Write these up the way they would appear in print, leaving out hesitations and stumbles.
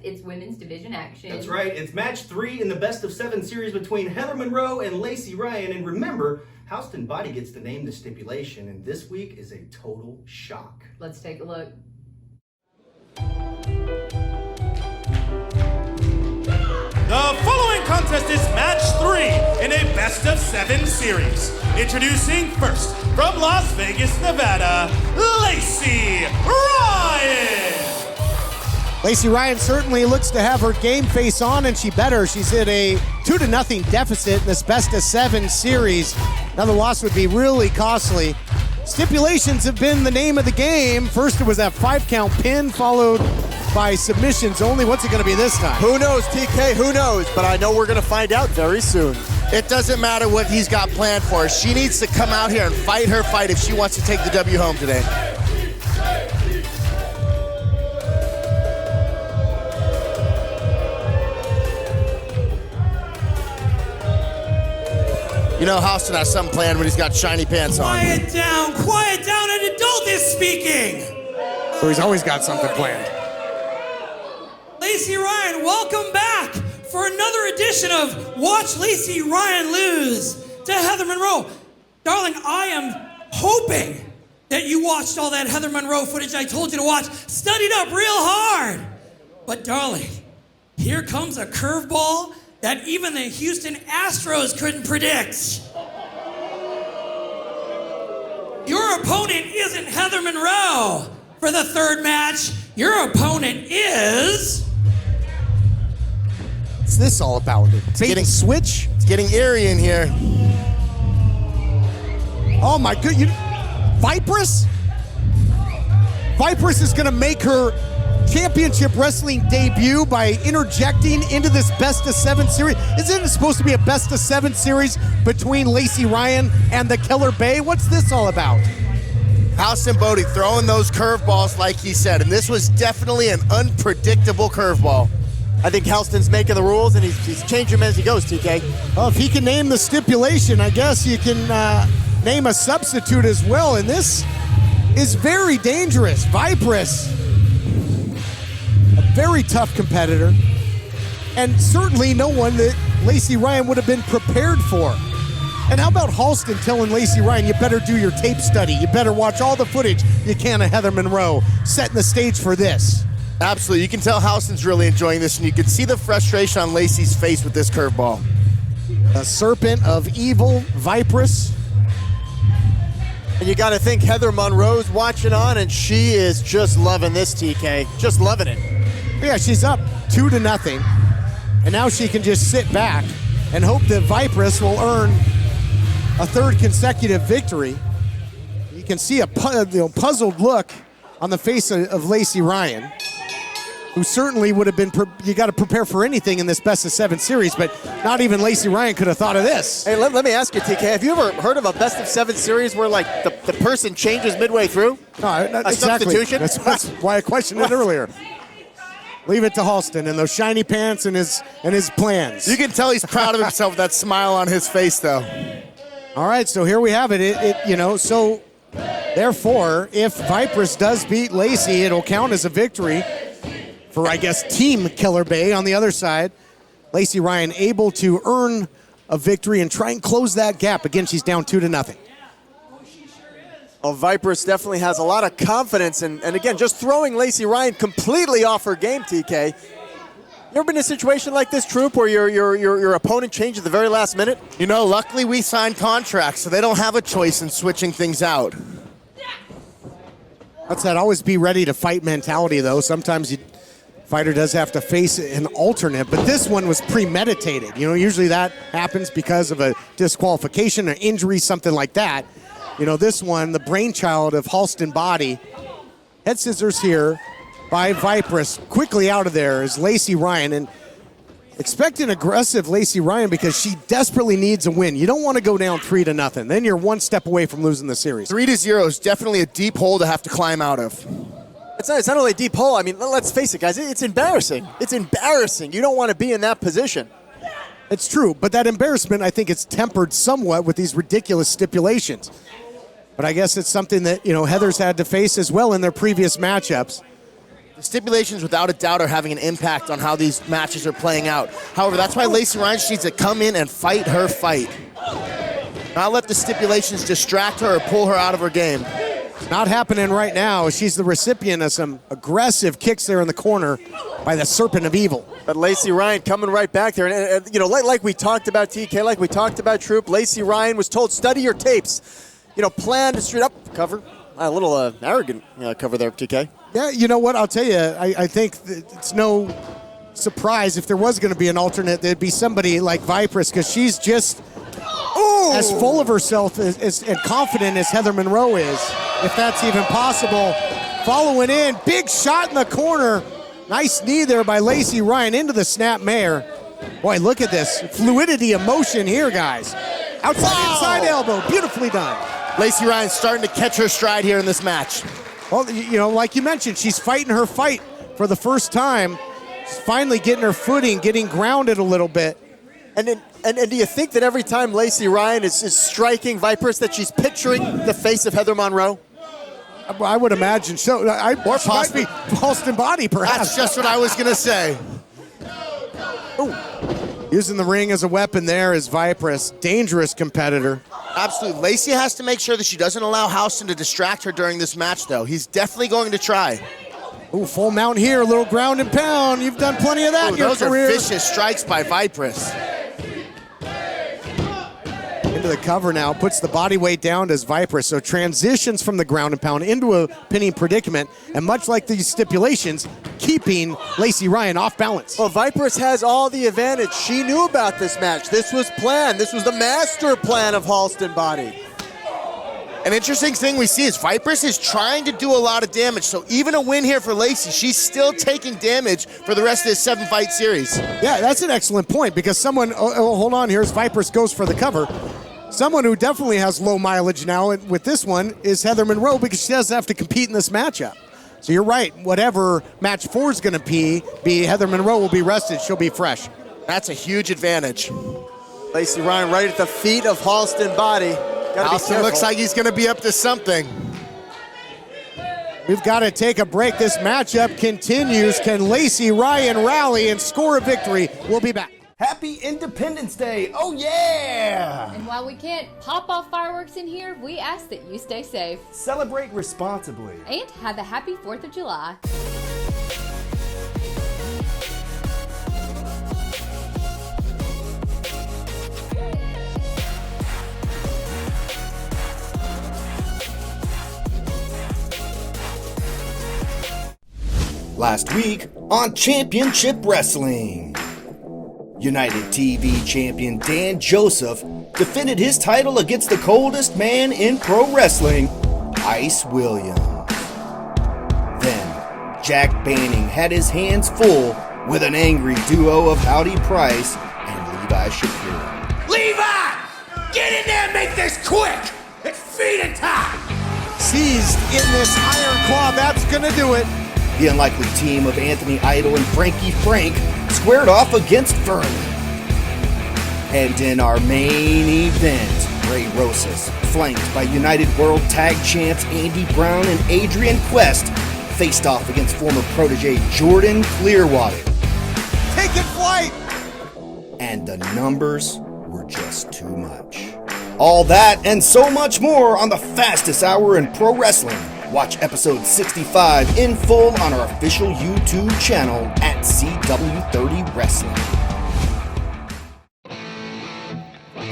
it's women's division action. That's right. It's match 3 in the best of 7 series between Heather Monroe and Lacey Ryan. And remember, Halston Boddy gets to name the stipulation, and this week is a total shock. Let's take a look. The following contest is match 3 in a best of 7 series. Introducing first, from Las Vegas, Nevada, Lacey Ryan. Lacey Ryan certainly looks to have her game face on, and she better. She's at a 2-0 deficit in this best of 7 series. Another loss would be really costly. Stipulations have been the name of the game. First, it was that 5-count pin, followed by submissions only. What's it going to be this time? Who knows, TK? Who knows? But I know we're going to find out very soon. It doesn't matter what he's got planned for her. She needs to come out here and fight her fight if she wants to take the W home today. You know Halston has something planned when he's got shiny pants on. Quiet down, an adult is speaking. So he's always got something planned. Lacey Ryan, welcome back for another edition of Watch Lacey Ryan Lose to Heather Monroe. Darling, I am hoping that you watched all that Heather Monroe footage I told you to watch, studied up real hard. But darling, here comes a curveball that even the Houston Astros couldn't predict. Your opponent isn't Heather Monroe. For the third match, your opponent is... What's this all about? Bait and switch? It's getting eerie in here. Oh my good, Vipress? Vipress is gonna make her championship wrestling debut by interjecting into this best of 7 series. Isn't it supposed to be a best of 7 series between Lacey Ryan and the Killer Bay? What's this all about? Halston Boddy throwing those curveballs like he said, and this was definitely an unpredictable curveball. I think Halston's making the rules, and he's changing them as he goes, TK. Well, if he can name the stipulation, I guess you can name a substitute as well, and this is very dangerous. Vipress, a very tough competitor, and certainly no one that Lacey Ryan would have been prepared for. And how about Halston telling Lacey Ryan, you better do your tape study, you better watch all the footage you can of Heather Monroe, setting the stage for this. Absolutely, you can tell Halston's really enjoying this, and you can see the frustration on Lacey's face with this curveball. A serpent of evil, Vipress. And you got to think Heather Monroe's watching on, and she is just loving this, TK. Just loving it. Yeah, she's up 2-0, and now she can just sit back and hope that Vipress will earn a third consecutive victory. You can see a puzzled look on the face of Lacey Ryan, who certainly would have been, you got to prepare for anything in this best of 7 series, but not even Lacey Ryan could have thought of this. Hey, let me ask you, TK, have you ever heard of a best of 7 series where like the person changes midway through? No, not exactly. Substitution? That's why I questioned it earlier. Leave it to Halston and those shiny pants and his plans. You can tell he's proud of himself with that smile on his face, though. All right, so here we have it. So therefore, if Vipress does beat Lacey, it'll count as a victory for, I guess, Team Killer Bay on the other side. Lacey Ryan able to earn a victory and try and close that gap. Again, she's down 2-0. Well, Vipress definitely has a lot of confidence, and again, just throwing Lacey Ryan completely off her game, TK. You ever been in a situation like this, Troop, where your opponent changes at the very last minute? You know, luckily we signed contracts, so they don't have a choice in switching things out. That's that always be ready to fight mentality, though. Sometimes fighter does have to face an alternate, but this one was premeditated. Usually that happens because of a disqualification or injury, something like that. This one, the brainchild of Halston Boddy. Head scissors here by Vipress. Quickly out of there is Lacey Ryan, and expect an aggressive Lacey Ryan because she desperately needs a win. You don't want to go down 3-0. Then you're one step away from losing the series. 3-0 is definitely a deep hole to have to climb out of. It's not only a deep hole. I mean, let's face it, guys. It's embarrassing. It's embarrassing. You don't want to be in that position. It's true, but that embarrassment, I think it's tempered somewhat with these ridiculous stipulations. But I guess it's something that, Heather's had to face as well in their previous matchups. The stipulations, without a doubt, are having an impact on how these matches are playing out. However, that's why Lacey Ryan needs to come in and fight her fight. Not let the stipulations distract her or pull her out of her game. Not happening right now. She's the recipient of some aggressive kicks there in the corner by the Serpent of Evil. But Lacey Ryan coming right back there. And you know, like we talked about, TK, like we talked about, Troop, Lacey Ryan was told, study your tapes. You know, plan to straight up cover. A little arrogant cover there, TK. Yeah, you know what? I'll tell you, I think it's no surprise if there was going to be an alternate, there'd be somebody like Vipress, because she's just as full of herself and confident as Heather Monroe is, if that's even possible. Following in, big shot in the corner. Nice knee there by Lacey Ryan into the snap mare. Boy, look at this. Fluidity of motion here, guys. Outside, inside elbow. Beautifully done. Lacey Ryan's starting to catch her stride here in this match. Well, you know, like you mentioned, she's fighting her fight for the first time. She's finally getting her footing, getting grounded a little bit. And do you think that every time Lacey Ryan is striking Vipress that she's picturing the face of Heather Monroe? I would imagine so. Or she might be Halston Boddy, perhaps. That's just what I was going to say. Ooh. Using the ring as a weapon there is Vipress. Dangerous competitor. Absolutely. Lacey has to make sure that she doesn't allow Halston to distract her during this match, though. He's definitely going to try. Ooh, full mount here, a little ground and pound. You've done plenty of that in your career. Those are vicious strikes by Vipress. Into the cover now, puts the body weight down as Vipress, so transitions from the ground and pound into a pinning predicament, and much like these stipulations, keeping Lacey Ryan off balance. Well, Vipress has all the advantage. She knew about this match. This was planned. This was the master plan of Halston Boddy. An interesting thing we see is Vipress is trying to do a lot of damage, so even a win here for Lacey, she's still taking damage for the rest of this 7-fight series. Yeah, that's an excellent point, because someone, hold on, here's Vipress goes for the cover. Someone who definitely has low mileage now with this one is Heather Monroe, because she does have to compete in this matchup. So you're right, whatever match 4 is going to be Heather Monroe will be rested, she'll be fresh. That's a huge advantage. Lacey Ryan right at the feet of Halston Boddy. Halston looks like he's going to be up to something. We've got to take a break. This matchup continues. Can Lacey Ryan rally and score a victory? We'll be back. Happy Independence Day! Oh yeah! And while we can't pop off fireworks in here, we ask that you stay safe. Celebrate responsibly. And have a happy 4th of July. Last week on Championship Wrestling, United TV champion Dan Joseph defended his title against the coldest man in pro wrestling, Ice Williams. Then, Jack Banning had his hands full with an angry duo of Howdy Price and Levi Shapiro. Levi! Get in there and make this quick! It's feeding time! Seized in this iron claw, that's gonna do it. The unlikely team of Anthony Idol and Frankie Frank squared off against Vernon. And in our main event, Ray Rosas, flanked by United World Tag Champs Andy Brown and Adrian Quest, faced off against former protege Jordan Clearwater. Taking flight! And the numbers were just too much. All that and so much more on the fastest hour in pro wrestling. Watch episode 65 in full on our official YouTube channel at CW30 Wrestling.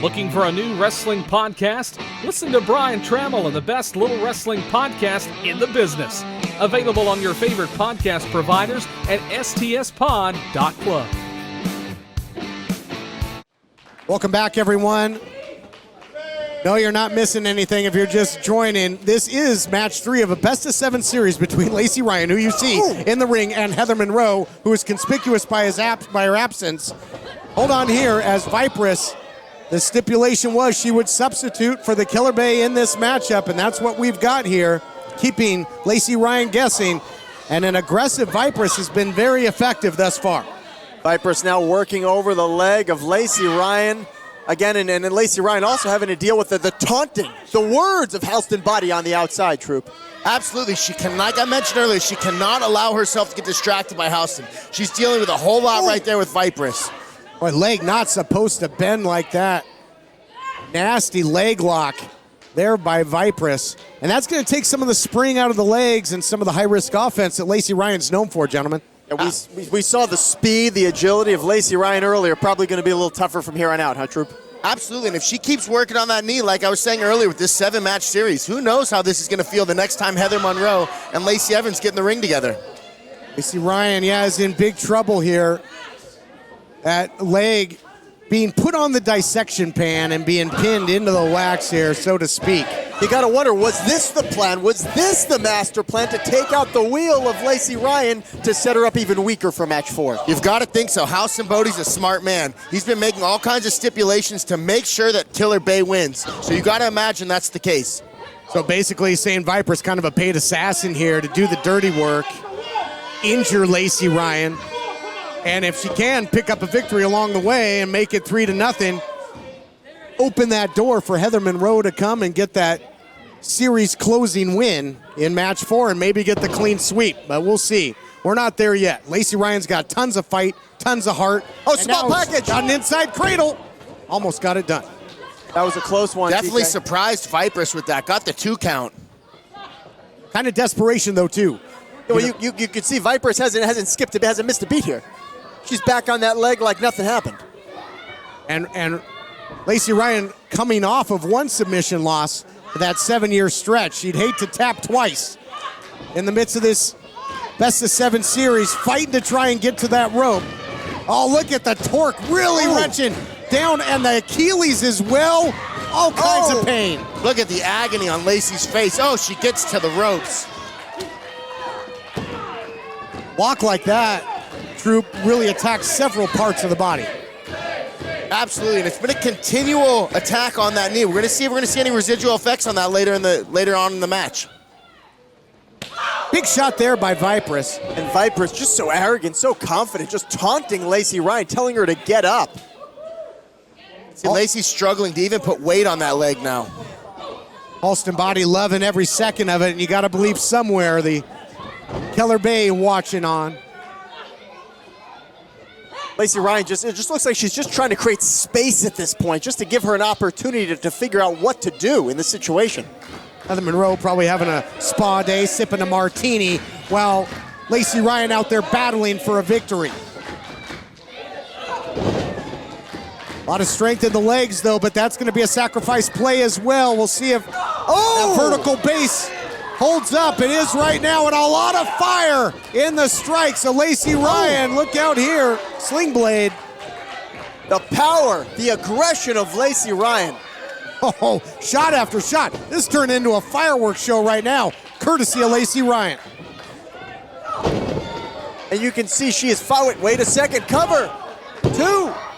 Looking for a new wrestling podcast? Listen to Brian Trammell and the best little wrestling podcast in the business. Available on your favorite podcast providers at stspod.club. Welcome back, everyone. No, you're not missing anything if you're just joining. This is match 3 of a best-of-7 series between Lacey Ryan, who you see in the ring, and Heather Monroe, who is conspicuous by her absence. Hold on here as Vipress. The stipulation was she would substitute for the Killer Bay in this matchup, and that's what we've got here, keeping Lacey Ryan guessing. And an aggressive Vipress has been very effective thus far. Vipress now working over the leg of Lacey Ryan. Again, and Lacey Ryan also having to deal with the taunting, the words of Halston Boddy on the outside, Troop. Absolutely. She can, like I mentioned earlier, she cannot allow herself to get distracted by Halston. She's dealing with a whole lot right there with Vipress. Boy, leg not supposed to bend like that. Nasty leg lock there by Vipress. And that's going to take some of the spring out of the legs and some of the high-risk offense that Lacey Ryan's known for, gentlemen. And we saw the speed, the agility of Lacey Ryan earlier. Probably going to be a little tougher from here on out, huh, Troop? Absolutely, and if she keeps working on that knee, like I was saying earlier with this 7-match series, who knows how this is going to feel the next time Heather Monroe and Lacey Evans get in the ring together. Lacey Ryan, is in big trouble here. That leg being put on the dissection pan and being pinned into the wax here, so to speak. You got to wonder, was this the plan? Was this the master plan to take out the wheel of Lacey Ryan to set her up even weaker for match 4? You've got to think so. Halston Boddy's a smart man. He's been making all kinds of stipulations to make sure that Killer Bay wins. So you got to imagine that's the case. So basically saying Viper's kind of a paid assassin here to do the dirty work, injure Lacey Ryan, and if she can, pick up a victory along the way and make it 3-0, open that door for Heather Monroe to come and get that series closing win in match 4 and maybe get the clean sweep, but we'll see. We're not there yet. Lacey Ryan's got tons of fight, tons of heart. Oh, small package. Got an inside cradle. Almost got it done. That was a close one. Definitely TK. surprised Vipress with that. Got the 2 count. Kind of desperation, though, too. Well, you could see Vipress hasn't skipped it, hasn't missed a beat here. She's back on that leg like nothing happened. And Lacey Ryan coming off of 1 submission loss for that 7-year stretch. She'd hate to tap twice in the midst of this best-of-7 series, fighting to try and get to that rope. Oh, look at the torque really wrenching down, and the Achilles as well. All kinds of pain. Look at the agony on Lacey's face. Oh, she gets to the ropes. Walk like that, Troop, really attacks several parts of the body. Absolutely, and it's been a continual attack on that knee. We're going to see if we're going to see any residual effects on that later on in the match. Big shot there by Vipress. And Vipress just so arrogant, so confident, just taunting Lacey Ryan, telling her to get up. See, Lacey's struggling to even put weight on that leg now. Halston Boddy loving every second of it, and you got to believe somewhere the Keller Bay watching on. Lacey Ryan, it just looks like she's just trying to create space at this point, just to give her an opportunity to figure out what to do in this situation. Heather Monroe probably having a spa day, sipping a martini, while Lacey Ryan out there battling for a victory. A lot of strength in the legs, though, but that's going to be a sacrifice play as well. We'll see if that vertical base holds up. It is right now, and a lot of fire in the strike. So Lacey Ryan, look out here. Sling blade. The power, the aggression of Lacey Ryan. Oh, shot after shot. This turned into a fireworks show right now, courtesy of Lacey Ryan. And you can see she is following. Wait a second, cover. 2.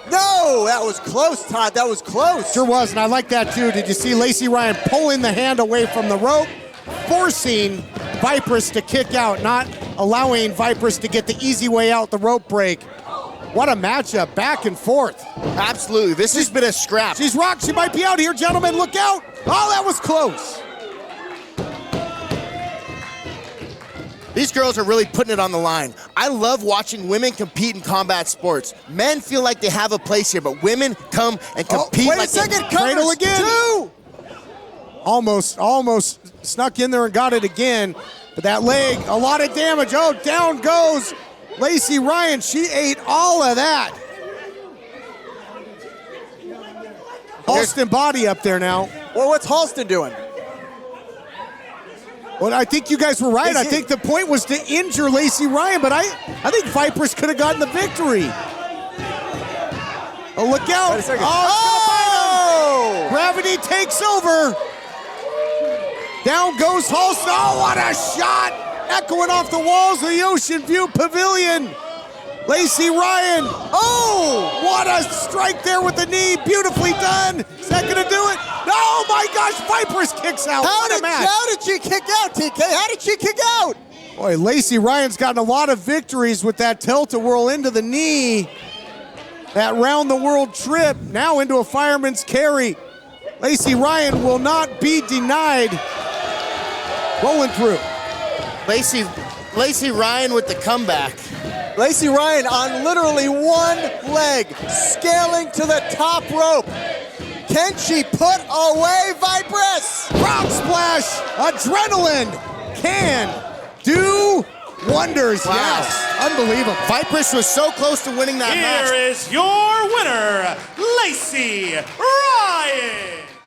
No, that was close, Todd. That was close. Sure was, and I like that too. Did you see Lacey Ryan pulling the hand away from the rope, forcing Vipress to kick out, not allowing Vipress to get the easy way out the rope break. What a matchup, back and forth. Absolutely, this has been a scrap. She's rocked, she might be out here, gentlemen, look out. Oh, that was close. These girls are really putting it on the line. I love watching women compete in combat sports. Men feel like they have a place here, but women come and compete. Wait a second, Cradle again. 2. Almost snuck in there and got it again. But that leg, a lot of damage. Oh, down goes Lacey Ryan. She ate all of that. Halston Boddy up there now. Well, what's Halston doing? Well, I think you guys were right. I think the point was to injure Lacey Ryan, but I think Vipress could have gotten the victory. Oh, look out. Wait a second. Oh! Gravity takes over. Down goes Halston. Oh, what a shot! Echoing off the walls of the Ocean View Pavilion. Lacey Ryan. Oh, what a strike there with the knee. Beautifully done. Is that going to do it? Oh, my gosh. Vipress kicks out. How did she kick out, TK? How did she kick out? Boy, Lacey Ryan's gotten a lot of victories with that tilt-a-whirl into the knee. That round-the-world trip. Now into a fireman's carry. Lacey Ryan will not be denied rolling through. Lacey Ryan with the comeback. Lacey Ryan on literally one leg, scaling to the top rope. Can she put away Vipress? Frog splash, adrenaline can do wonders. Wow. Yes, unbelievable. Vipress was so close to winning that match. Here is your winner, Lacey Ryan.